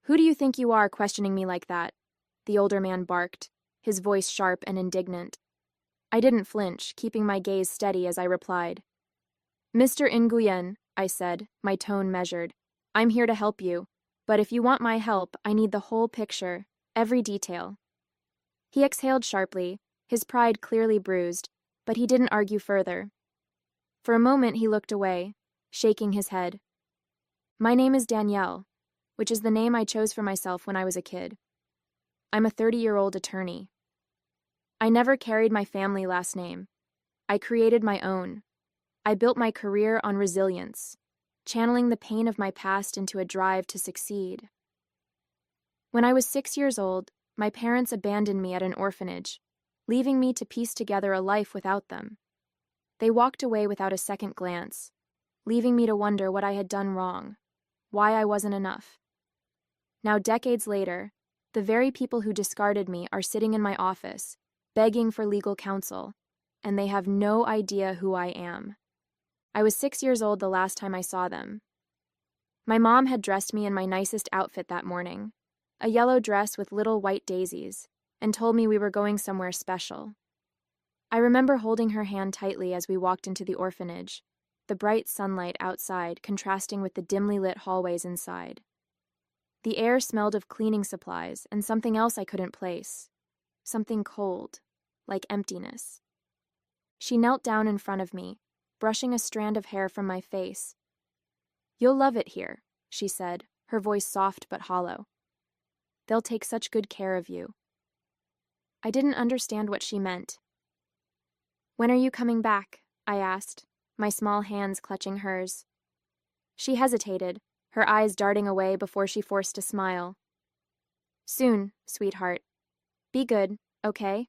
"Who do you think you are, questioning me like that?" the older man barked, his voice sharp and indignant. I didn't flinch, keeping my gaze steady as I replied. "Mr. Nguyen," I said, my tone measured, "I'm here to help you, but if you want my help, I need the whole picture, every detail." He exhaled sharply, his pride clearly bruised, but he didn't argue further. For a moment he looked away, shaking his head. "My name is Danielle, which is the name I chose for myself when I was a kid. I'm a 30-year-old attorney. I never carried my family last name. I created my own. I built my career on resilience, channeling the pain of my past into a drive to succeed. When I was 6 years old, my parents abandoned me at an orphanage, leaving me to piece together a life without them. They walked away without a second glance, leaving me to wonder what I had done wrong, why I wasn't enough. Now, decades later, the very people who discarded me are sitting in my office, begging for legal counsel, and they have no idea who I am. I was 6 years old the last time I saw them. My mom had dressed me in my nicest outfit that morning, a yellow dress with little white daisies, and told me we were going somewhere special. I remember holding her hand tightly as we walked into the orphanage, the bright sunlight outside contrasting with the dimly lit hallways inside. The air smelled of cleaning supplies and something else I couldn't place, something cold, like emptiness. She knelt down in front of me, brushing a strand of hair from my face. "You'll love it here," she said, her voice soft but hollow. "They'll take such good care of you." I didn't understand what she meant. "When are you coming back?" I asked, my small hands clutching hers. She hesitated, her eyes darting away before she forced a smile. "Soon, sweetheart. Be good, okay?"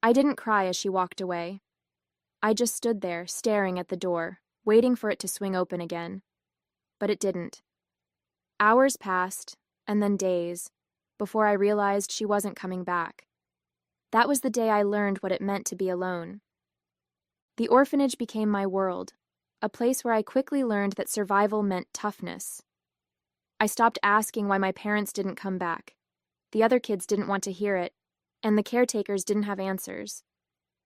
I didn't cry as she walked away. I just stood there, staring at the door, waiting for it to swing open again. But it didn't. Hours passed, and then days, before I realized she wasn't coming back. That was the day I learned what it meant to be alone. The orphanage became my world, a place where I quickly learned that survival meant toughness. I stopped asking why my parents didn't come back. The other kids didn't want to hear it, and the caretakers didn't have answers.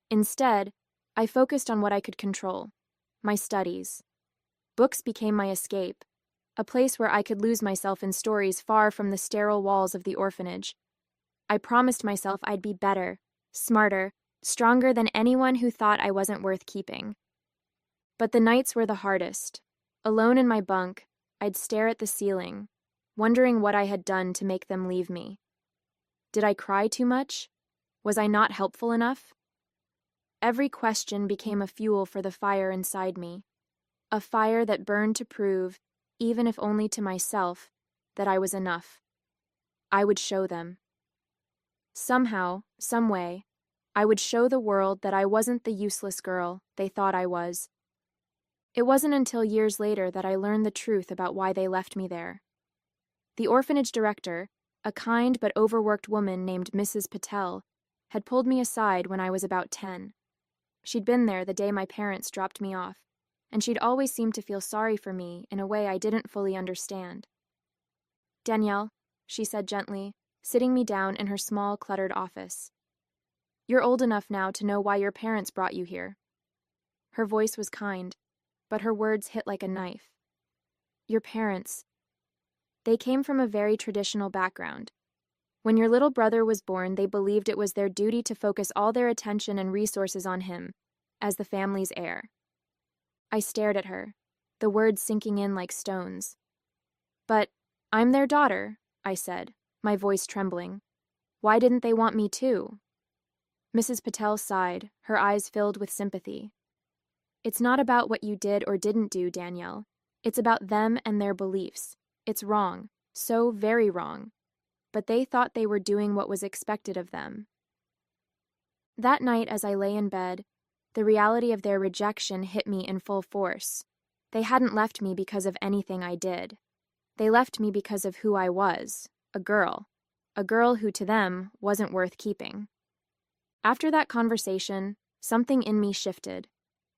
Instead, I focused on what I could control, my studies. Books became my escape, a place where I could lose myself in stories far from the sterile walls of the orphanage. I promised myself I'd be better, smarter, stronger than anyone who thought I wasn't worth keeping. But the nights were the hardest. Alone in my bunk, I'd stare at the ceiling, wondering what I had done to make them leave me. Did I cry too much? Was I not helpful enough? Every question became a fuel for the fire inside me, a fire that burned to prove, even if only to myself, that I was enough. I would show them. Somehow, some way, I would show the world that I wasn't the useless girl they thought I was. It wasn't until years later that I learned the truth about why they left me there. The orphanage director, a kind but overworked woman named Mrs. Patel, had pulled me aside when I was about 10. She'd been there the day my parents dropped me off, and she'd always seemed to feel sorry for me in a way I didn't fully understand. "Danielle," she said gently, sitting me down in her small, cluttered office. "You're old enough now to know why your parents brought you here." Her voice was kind, but her words hit like a knife. "Your parents. They came from a very traditional background. When your little brother was born, they believed it was their duty to focus all their attention and resources on him, as the family's heir." I stared at her, the words sinking in like stones. "But I'm their daughter," I said, my voice trembling. "Why didn't they want me too?" Mrs. Patel sighed, her eyes filled with sympathy. "It's not about what you did or didn't do, Danielle. It's about them and their beliefs. It's wrong, so very wrong. But they thought they were doing what was expected of them." That night, as I lay in bed, the reality of their rejection hit me in full force. They hadn't left me because of anything I did. They left me because of who I was, a girl who to them wasn't worth keeping. After that conversation, something in me shifted.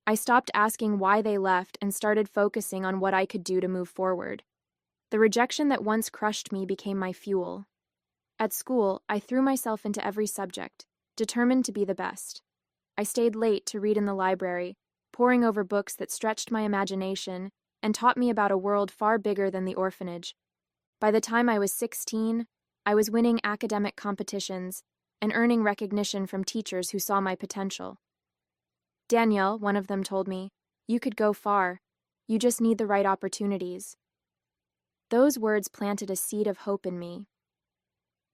I stopped asking why they left and started focusing on what I could do to move forward. The rejection that once crushed me became my fuel. At school, I threw myself into every subject, determined to be the best. I stayed late to read in the library, poring over books that stretched my imagination and taught me about a world far bigger than the orphanage. By the time I was 16, I was winning academic competitions and earning recognition from teachers who saw my potential. Danielle, one of them, told me, "You could go far. You just need the right opportunities." Those words planted a seed of hope in me.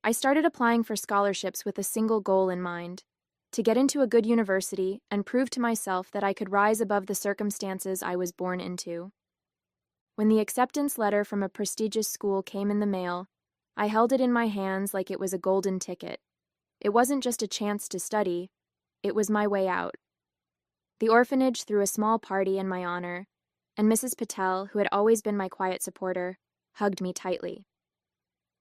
I started applying for scholarships with a single goal in mind: to get into a good university and prove to myself that I could rise above the circumstances I was born into. When the acceptance letter from a prestigious school came in the mail, I held it in my hands like it was a golden ticket. It wasn't just a chance to study, it was my way out. The orphanage threw a small party in my honor, and Mrs. Patel, who had always been my quiet supporter, hugged me tightly.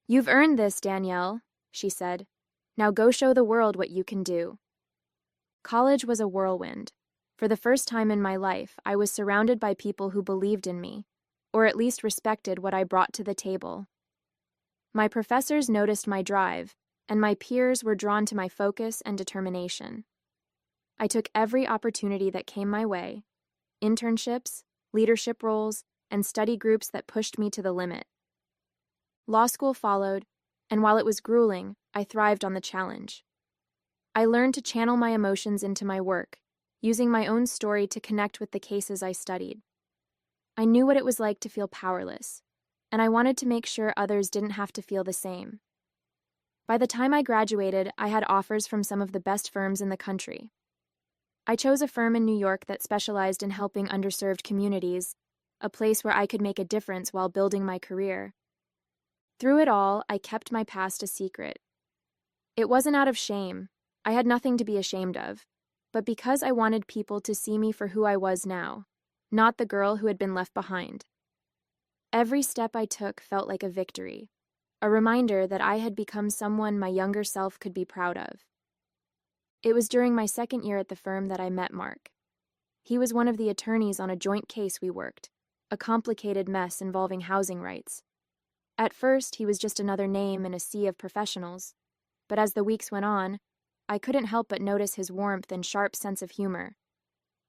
"You've earned this, Danielle," she said. "Now go show the world what you can do." College was a whirlwind. For the first time in my life, I was surrounded by people who believed in me, or at least respected what I brought to the table. My professors noticed my drive, and my peers were drawn to my focus and determination. I took every opportunity that came my way: internships, leadership roles, and study groups that pushed me to the limit. Law school followed, and while it was grueling, I thrived on the challenge. I learned to channel my emotions into my work, using my own story to connect with the cases I studied. I knew what it was like to feel powerless, and I wanted to make sure others didn't have to feel the same. By the time I graduated, I had offers from some of the best firms in the country. I chose a firm in New York that specialized in helping underserved communities, a place where I could make a difference while building my career. Through it all, I kept my past a secret. It wasn't out of shame. I had nothing to be ashamed of, but because I wanted people to see me for who I was now, not the girl who had been left behind. Every step I took felt like a victory, a reminder that I had become someone my younger self could be proud of. It was during my second year at the firm that I met Mark. He was one of the attorneys on a joint case we worked, a complicated mess involving housing rights. At first, he was just another name in a sea of professionals, but as the weeks went on, I couldn't help but notice his warmth and sharp sense of humor.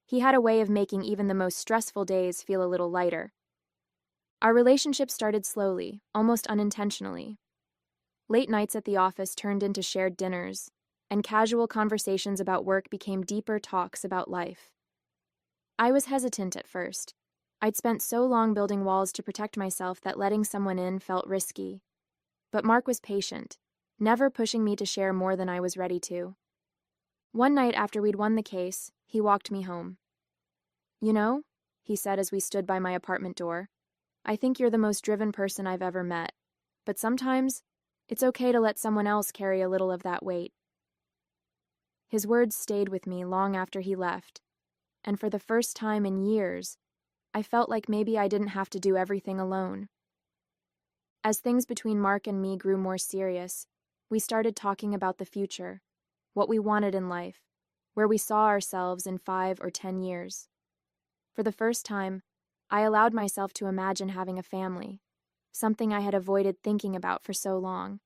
He had a way of making even the most stressful days feel a little lighter. Our relationship started slowly, almost unintentionally. Late nights at the office turned into shared dinners, and casual conversations about work became deeper talks about life. I was hesitant at first. I'd spent so long building walls to protect myself that letting someone in felt risky. But Mark was patient, never pushing me to share more than I was ready to. One night after we'd won the case, he walked me home. "You know," he said as we stood by my apartment door, "I think you're the most driven person I've ever met, but sometimes it's okay to let someone else carry a little of that weight." His words stayed with me long after he left, and for the first time in years, I felt like maybe I didn't have to do everything alone. As things between Mark and me grew more serious, we started talking about the future, what we wanted in life, where we saw ourselves in 5 or 10 years. For the first time, I allowed myself to imagine having a family, something I had avoided thinking about for so long.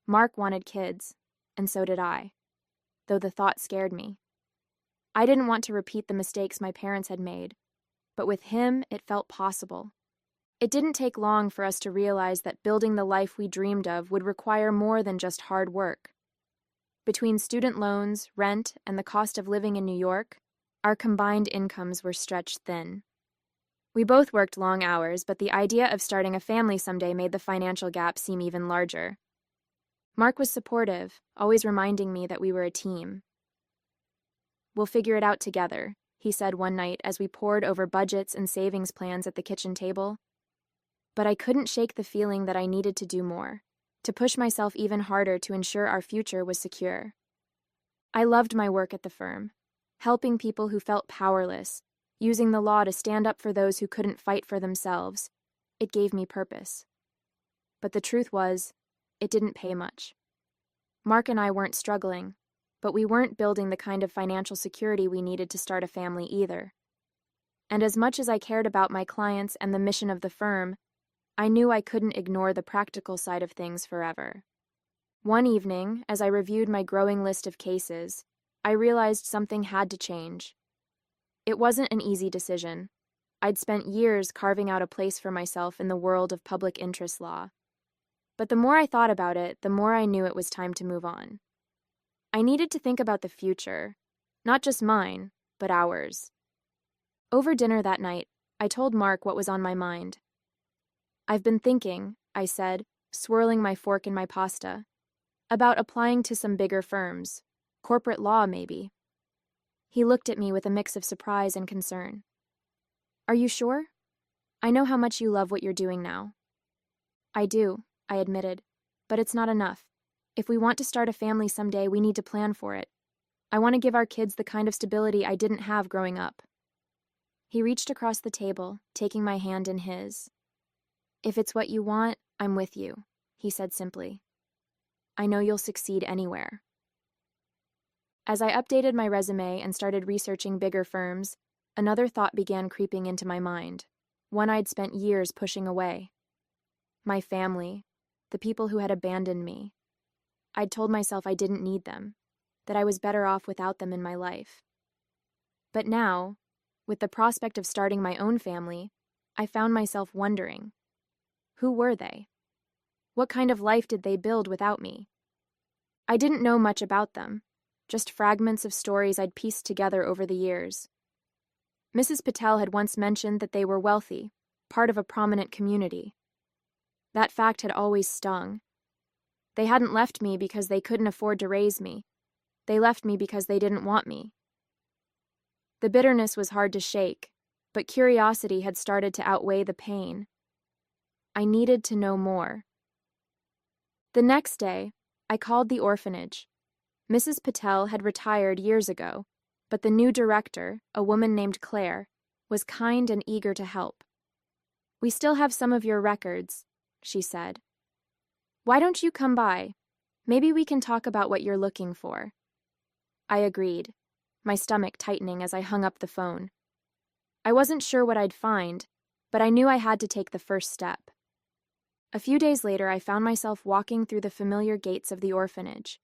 Mark wanted kids, and so did I, though the thought scared me. I didn't want to repeat the mistakes my parents had made, but with him, it felt possible. It didn't take long for us to realize that building the life we dreamed of would require more than just hard work. Between student loans, rent, and the cost of living in New York, our combined incomes were stretched thin. We both worked long hours, but the idea of starting a family someday made the financial gap seem even larger. Mark was supportive, always reminding me that we were a team. "We'll figure it out together," he said one night as we pored over budgets and savings plans at the kitchen table. But I couldn't shake the feeling that I needed to do more, to push myself even harder to ensure our future was secure. I loved my work at the firm, helping people who felt powerless, using the law to stand up for those who couldn't fight for themselves. It gave me purpose. But the truth was, it didn't pay much. Mark and I weren't struggling, but we weren't building the kind of financial security we needed to start a family either. And as much as I cared about my clients and the mission of the firm, I knew I couldn't ignore the practical side of things forever. One evening, as I reviewed my growing list of cases, I realized something had to change. It wasn't an easy decision. I'd spent years carving out a place for myself in the world of public interest law. But the more I thought about it, the more I knew it was time to move on. I needed to think about the future, not just mine, but ours. Over dinner that night, I told Mark what was on my mind. "I've been thinking," I said, swirling my fork in my pasta, "about applying to some bigger firms. Corporate law, maybe." He looked at me with a mix of surprise and concern. "Are you sure? I know how much you love what you're doing now." "I do," I admitted, "but it's not enough. If we want to start a family someday, we need to plan for it. I want to give our kids the kind of stability I didn't have growing up." He reached across the table, taking my hand in his. "If it's what you want, I'm with you," he said simply. "I know you'll succeed anywhere." As I updated my resume and started researching bigger firms, another thought began creeping into my mind, one I'd spent years pushing away. My family, the people who had abandoned me. I'd told myself I didn't need them, that I was better off without them in my life. But now, with the prospect of starting my own family, I found myself wondering, who were they? What kind of life did they build without me? I didn't know much about them, just fragments of stories I'd pieced together over the years. Mrs. Patel had once mentioned that they were wealthy, part of a prominent community. That fact had always stung. They hadn't left me because they couldn't afford to raise me. They left me because they didn't want me. The bitterness was hard to shake, but curiosity had started to outweigh the pain. I needed to know more. The next day, I called the orphanage. Mrs. Patel had retired years ago, but the new director, a woman named Claire, was kind and eager to help. "We still have some of your records," she said. "Why don't you come by? Maybe we can talk about what you're looking for." I agreed, my stomach tightening as I hung up the phone. I wasn't sure what I'd find, but I knew I had to take the first step. A few days later, I found myself walking through the familiar gates of the orphanage.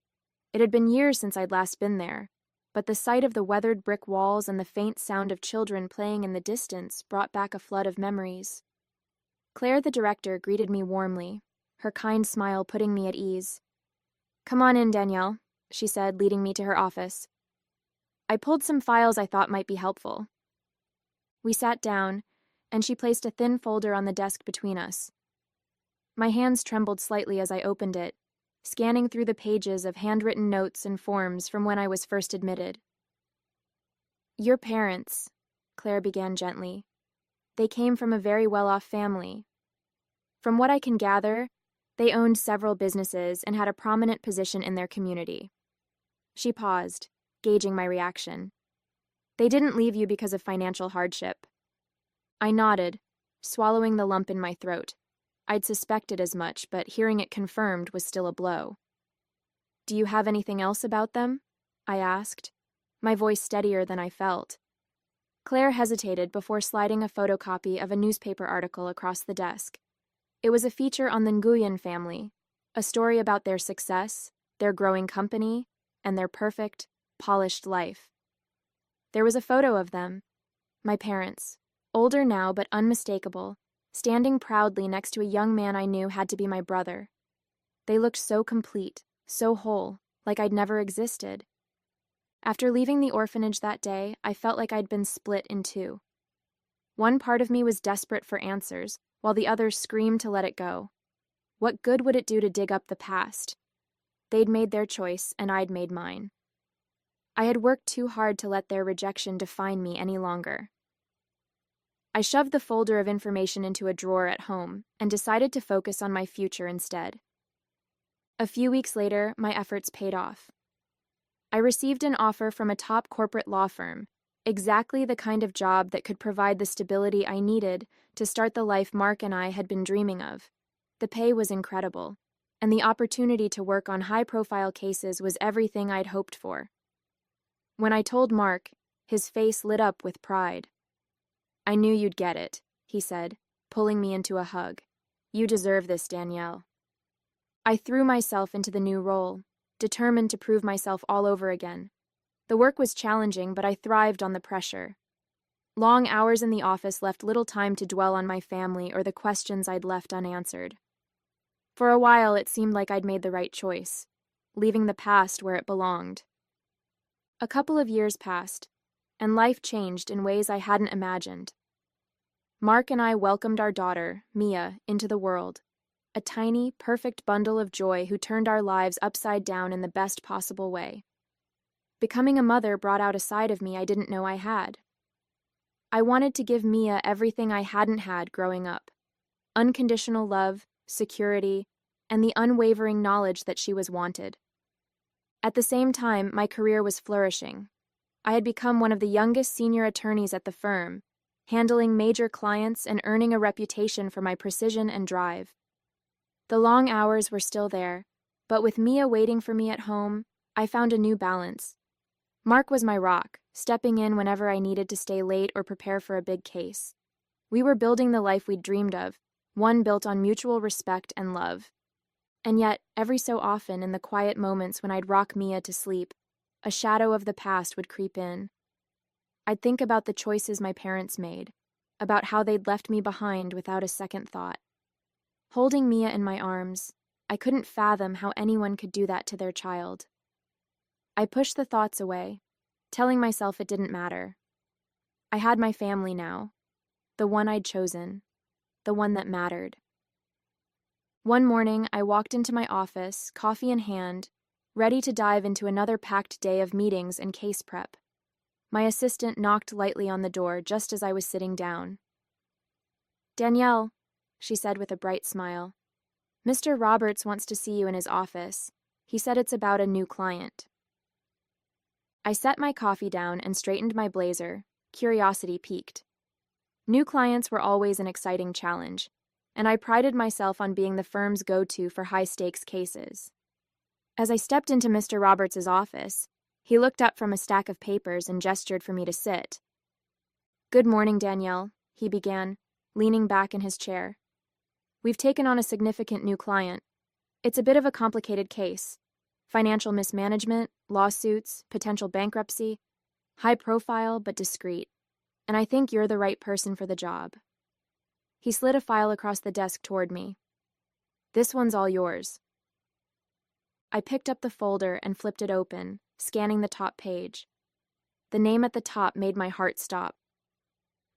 It had been years since I'd last been there, but the sight of the weathered brick walls and the faint sound of children playing in the distance brought back a flood of memories. Claire, the director, greeted me warmly, her kind smile putting me at ease. "Come on in, Danielle," she said, leading me to her office. I pulled some files I thought might be helpful. We sat down, and she placed a thin folder on the desk between us. My hands trembled slightly as I opened it, scanning through the pages of handwritten notes and forms from when I was first admitted. "Your parents," Claire began gently. "They came from a very well-off family. From what I can gather, they owned several businesses and had a prominent position in their community." She paused, gauging my reaction. "They didn't leave you because of financial hardship." I nodded, swallowing the lump in my throat. I'd suspected as much, but hearing it confirmed was still a blow. "Do you have anything else about them?" I asked, my voice steadier than I felt. Claire hesitated before sliding a photocopy of a newspaper article across the desk. It was a feature on the Nguyen family, a story about their success, their growing company, and their perfect, polished life. There was a photo of them, my parents, older now but unmistakable, standing proudly next to a young man I knew had to be my brother. They looked so complete, so whole, like I'd never existed. After leaving the orphanage that day, I felt like I'd been split in two. One part of me was desperate for answers, while the other screamed to let it go. What good would it do to dig up the past? They'd made their choice, and I'd made mine. I had worked too hard to let their rejection define me any longer. I shoved the folder of information into a drawer at home and decided to focus on my future instead. A few weeks later, my efforts paid off. I received an offer from a top corporate law firm, exactly the kind of job that could provide the stability I needed to start the life Mark and I had been dreaming of. The pay was incredible, and the opportunity to work on high-profile cases was everything I'd hoped for. When I told Mark, his face lit up with pride. "I knew you'd get it," he said, pulling me into a hug. You deserve this, Danielle. I threw myself into the new role, determined to prove myself all over again. The work was challenging, but I thrived on the pressure. Long hours in the office left little time to dwell on my family or the questions I'd left unanswered. For a while, it seemed like I'd made the right choice, leaving the past where it belonged. A couple of years passed, and life changed in ways I hadn't imagined. Mark and I welcomed our daughter, Mia, into the world, a tiny, perfect bundle of joy who turned our lives upside down in the best possible way. Becoming a mother brought out a side of me I didn't know I had. I wanted to give Mia everything I hadn't had growing up: unconditional love, security, and the unwavering knowledge that she was wanted. At the same time, my career was flourishing. I had become one of the youngest senior attorneys at the firm, handling major clients and earning a reputation for my precision and drive. The long hours were still there, but with Mia waiting for me at home, I found a new balance. Mark was my rock, stepping in whenever I needed to stay late or prepare for a big case. We were building the life we'd dreamed of, one built on mutual respect and love. And yet, every so often, in the quiet moments when I'd rock Mia to sleep, a shadow of the past would creep in. I'd think about the choices my parents made, about how they'd left me behind without a second thought. Holding Mia in my arms, I couldn't fathom how anyone could do that to their child. I pushed the thoughts away, telling myself it didn't matter. I had my family now, the one I'd chosen, the one that mattered. One morning, I walked into my office, coffee in hand, ready to dive into another packed day of meetings and case prep. My assistant knocked lightly on the door just as I was sitting down. "Danielle," she said with a bright smile, "Mr. Roberts wants to see you in his office. He said it's about a new client." I set my coffee down and straightened my blazer, curiosity piqued. New clients were always an exciting challenge, and I prided myself on being the firm's go-to for high-stakes cases. As I stepped into Mr. Roberts' office, he looked up from a stack of papers and gestured for me to sit. "Good morning, Danielle," he began, leaning back in his chair. "We've taken on a significant new client. It's a bit of a complicated case. Financial mismanagement, lawsuits, potential bankruptcy, high profile but discreet. And I think you're the right person for the job." He slid a file across the desk toward me. "This one's all yours." I picked up the folder and flipped it open, scanning the top page. The name at the top made my heart stop.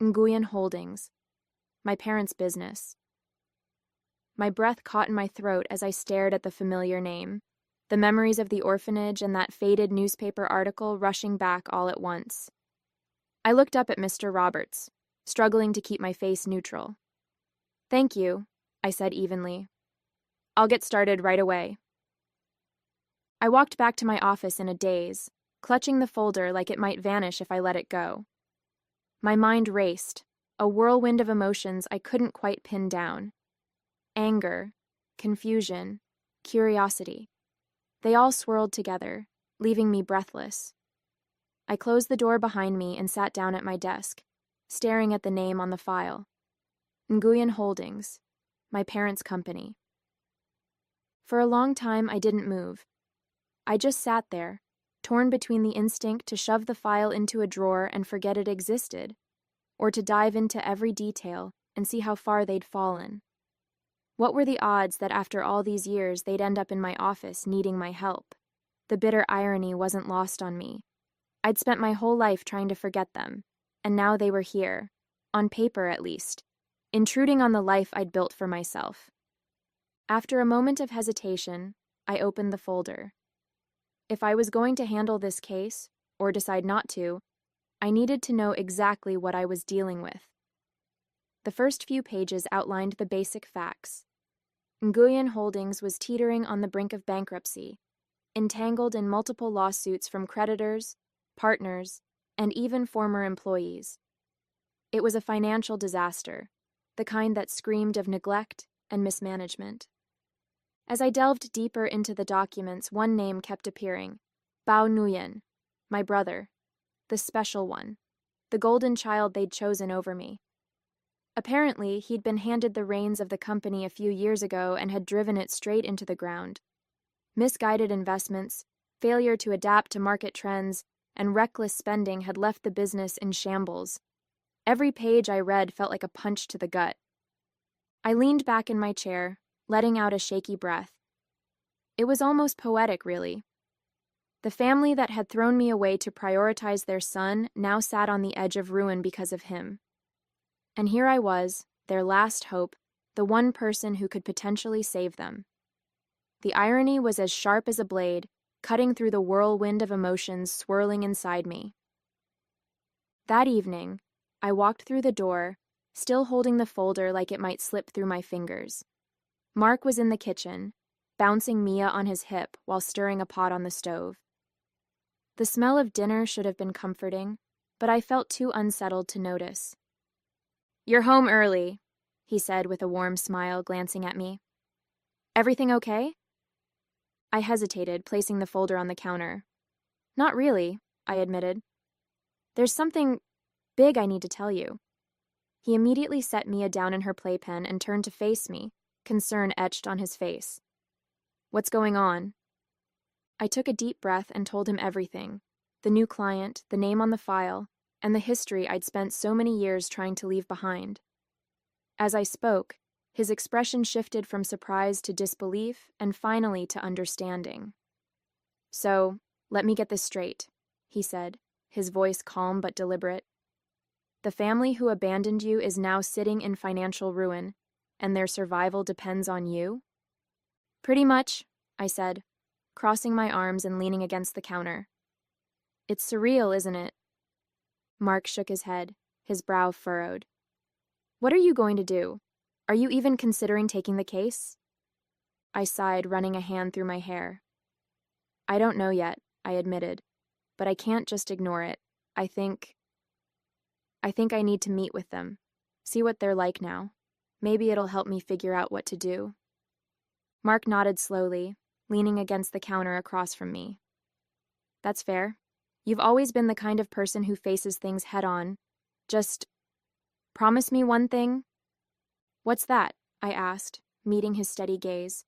Nguyen Holdings, my parents' business. My breath caught in my throat as I stared at the familiar name, the memories of the orphanage and that faded newspaper article rushing back all at once. I looked up at Mr. Roberts, struggling to keep my face neutral. "Thank you," I said evenly. "I'll get started right away." I walked back to my office in a daze, clutching the folder like it might vanish if I let it go. My mind raced, a whirlwind of emotions I couldn't quite pin down. Anger, confusion, curiosity. They all swirled together, leaving me breathless. I closed the door behind me and sat down at my desk, staring at the name on the file. Nguyen Holdings, my parents' company. For a long time, I didn't move. I just sat there, torn between the instinct to shove the file into a drawer and forget it existed, or to dive into every detail and see how far they'd fallen. What were the odds that after all these years they'd end up in my office needing my help? The bitter irony wasn't lost on me. I'd spent my whole life trying to forget them, and now they were here, on paper at least, intruding on the life I'd built for myself. After a moment of hesitation, I opened the folder. If I was going to handle this case, or decide not to, I needed to know exactly what I was dealing with. The first few pages outlined the basic facts. Nguyen Holdings was teetering on the brink of bankruptcy, entangled in multiple lawsuits from creditors, partners, and even former employees. It was a financial disaster, the kind that screamed of neglect and mismanagement. As I delved deeper into the documents, one name kept appearing: Bao Nguyen, my brother, the special one, the golden child they'd chosen over me. Apparently, he'd been handed the reins of the company a few years ago and had driven it straight into the ground. Misguided investments, failure to adapt to market trends, and reckless spending had left the business in shambles. Every page I read felt like a punch to the gut. I leaned back in my chair, letting out a shaky breath. It was almost poetic, really. The family that had thrown me away to prioritize their son now sat on the edge of ruin because of him. And here I was, their last hope, the one person who could potentially save them. The irony was as sharp as a blade, cutting through the whirlwind of emotions swirling inside me. That evening, I walked through the door, still holding the folder like it might slip through my fingers. Mark was in the kitchen, bouncing Mia on his hip while stirring a pot on the stove. The smell of dinner should have been comforting, but I felt too unsettled to notice. "You're home early," he said with a warm smile, glancing at me. "Everything okay?" I hesitated, placing the folder on the counter. "Not really," I admitted. "There's something big I need to tell you." He immediately set Mia down in her playpen and turned to face me, concern etched on his face. "What's going on?" I took a deep breath and told him everything: the new client, the name on the file, and the history I'd spent so many years trying to leave behind. As I spoke, his expression shifted from surprise to disbelief and finally to understanding. "So, let me get this straight," he said, his voice calm but deliberate. "The family who abandoned you is now sitting in financial ruin, and their survival depends on you?" "Pretty much," I said, crossing my arms and leaning against the counter. "It's surreal, isn't it?" Mark shook his head, his brow furrowed. "What are you going to do? Are you even considering taking the case?" I sighed, running a hand through my hair. "I don't know yet," I admitted, "but I can't just ignore it. I think I need to meet with them, see what they're like now. Maybe it'll help me figure out what to do." Mark nodded slowly, leaning against the counter across from me. "That's fair. You've always been the kind of person who faces things head-on. Just promise me one thing." "What's that?" I asked, meeting his steady gaze.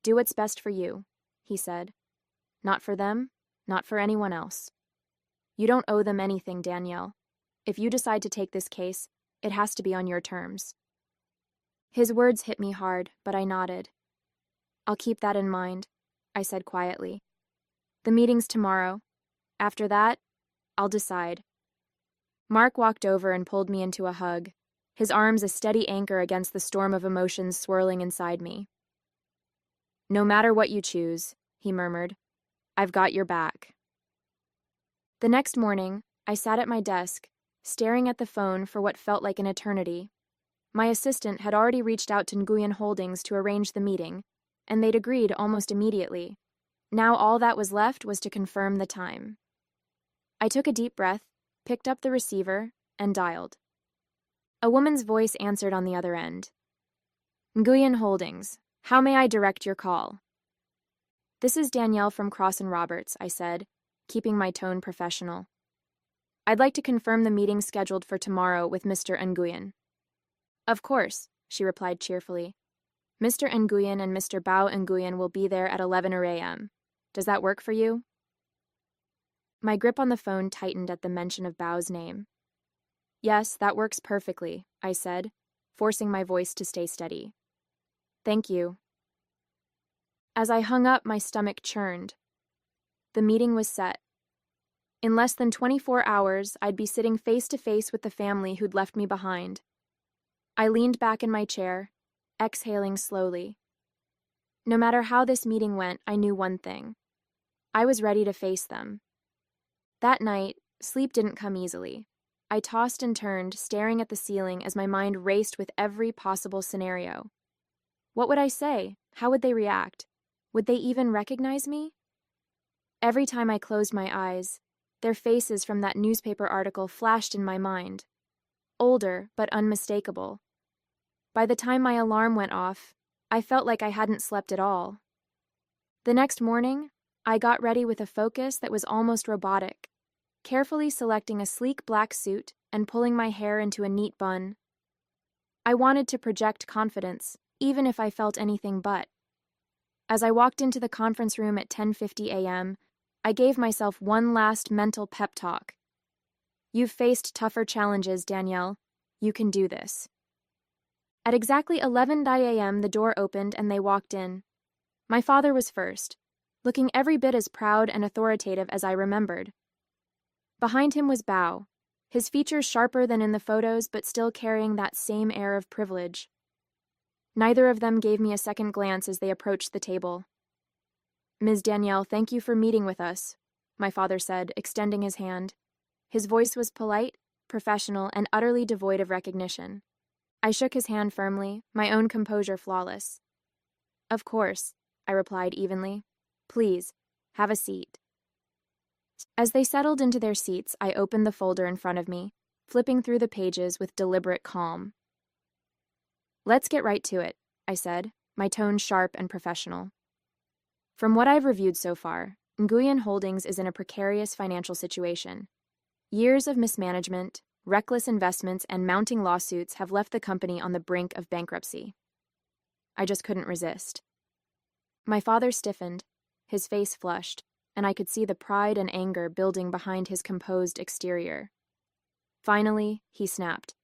"Do what's best for you," he said. "Not for them, not for anyone else. You don't owe them anything, Danielle. If you decide to take this case, it has to be on your terms." His words hit me hard, but I nodded. "I'll keep that in mind," I said quietly. "The meeting's tomorrow. After that, I'll decide." Mark walked over and pulled me into a hug, his arms a steady anchor against the storm of emotions swirling inside me. "No matter what you choose," he murmured, "I've got your back." The next morning, I sat at my desk, staring at the phone for what felt like an eternity. My assistant had already reached out to Nguyen Holdings to arrange the meeting, and they'd agreed almost immediately. Now all that was left was to confirm the time. I took a deep breath, picked up the receiver, and dialed. A woman's voice answered on the other end. "Nguyen Holdings, how may I direct your call?" "This is Danielle from Cross & Roberts," I said, keeping my tone professional. "I'd like to confirm the meeting scheduled for tomorrow with Mr. Nguyen." "Of course," she replied cheerfully. "Mr. Nguyen and Mr. Bao Nguyen will be there at 11 a.m. Does that work for you?" My grip on the phone tightened at the mention of Bao's name. "Yes, that works perfectly," I said, forcing my voice to stay steady. "Thank you." As I hung up, my stomach churned. The meeting was set. In less than 24 hours, I'd be sitting face to face with the family who'd left me behind. I leaned back in my chair, exhaling slowly. No matter how this meeting went, I knew one thing. I was ready to face them. That night, sleep didn't come easily. I tossed and turned, staring at the ceiling as my mind raced with every possible scenario. What would I say? How would they react? Would they even recognize me? Every time I closed my eyes, their faces from that newspaper article flashed in my mind. Older, but unmistakable. By the time my alarm went off, I felt like I hadn't slept at all. The next morning, I got ready with a focus that was almost robotic, carefully selecting a sleek black suit and pulling my hair into a neat bun. I wanted to project confidence, even if I felt anything but. As I walked into the conference room at 10:50 a.m., I gave myself one last mental pep talk. You've faced tougher challenges, Danielle. You can do this. At exactly 11:00 a.m., the door opened and they walked in. My father was first, looking every bit as proud and authoritative as I remembered. Behind him was Bao, his features sharper than in the photos but still carrying that same air of privilege. Neither of them gave me a second glance as they approached the table. Ms. Danielle, thank you for meeting with us, my father said, extending his hand. His voice was polite, professional, and utterly devoid of recognition. I shook his hand firmly, my own composure flawless. Of course, I replied evenly. Please, have a seat. As they settled into their seats, I opened the folder in front of me, flipping through the pages with deliberate calm. Let's get right to it, I said, my tone sharp and professional. From what I've reviewed so far, Nguyen Holdings is in a precarious financial situation. Years of mismanagement, reckless investments, and mounting lawsuits have left the company on the brink of bankruptcy. I just couldn't resist. My father stiffened, his face flushed, and I could see the pride and anger building behind his composed exterior. Finally, he snapped.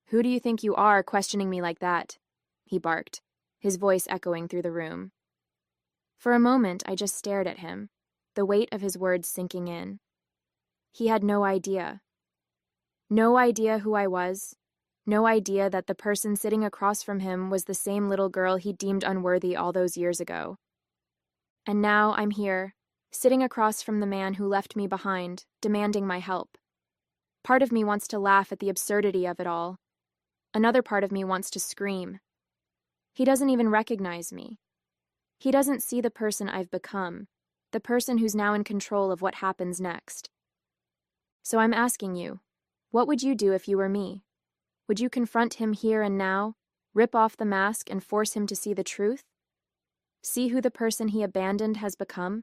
Who do you think you are, questioning me like that? He barked, his voice echoing through the room. For a moment, I just stared at him, the weight of his words sinking in. He had no idea. No idea who I was. No idea that the person sitting across from him was the same little girl he deemed unworthy all those years ago. And now I'm here, sitting across from the man who left me behind, demanding my help. Part of me wants to laugh at the absurdity of it all. Another part of me wants to scream. He doesn't even recognize me. He doesn't see the person I've become, the person who's now in control of what happens next. So I'm asking you, what would you do if you were me? Would you confront him here and now, rip off the mask and force him to see the truth? See who the person he abandoned has become?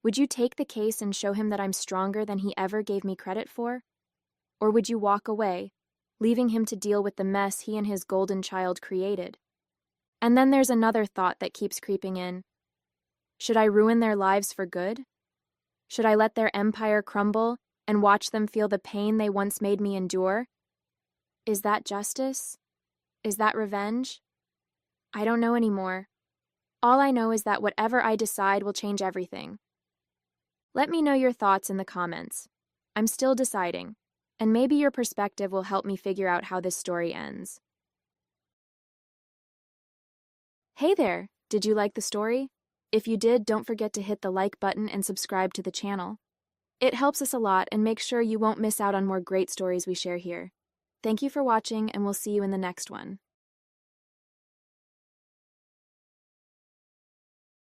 Would you take the case and show him that I'm stronger than he ever gave me credit for? Or would you walk away, leaving him to deal with the mess he and his golden child created? And then there's another thought that keeps creeping in. Should I ruin their lives for good? Should I let their empire crumble and watch them feel the pain they once made me endure? Is that justice? Is that revenge? I don't know anymore. All I know is that whatever I decide will change everything. Let me know your thoughts in the comments. I'm still deciding, and maybe your perspective will help me figure out how this story ends. Hey there! Did you like the story? If you did, don't forget to hit the like button and subscribe to the channel. It helps us a lot and makes sure you won't miss out on more great stories we share here. Thank you for watching, and we'll see you in the next one.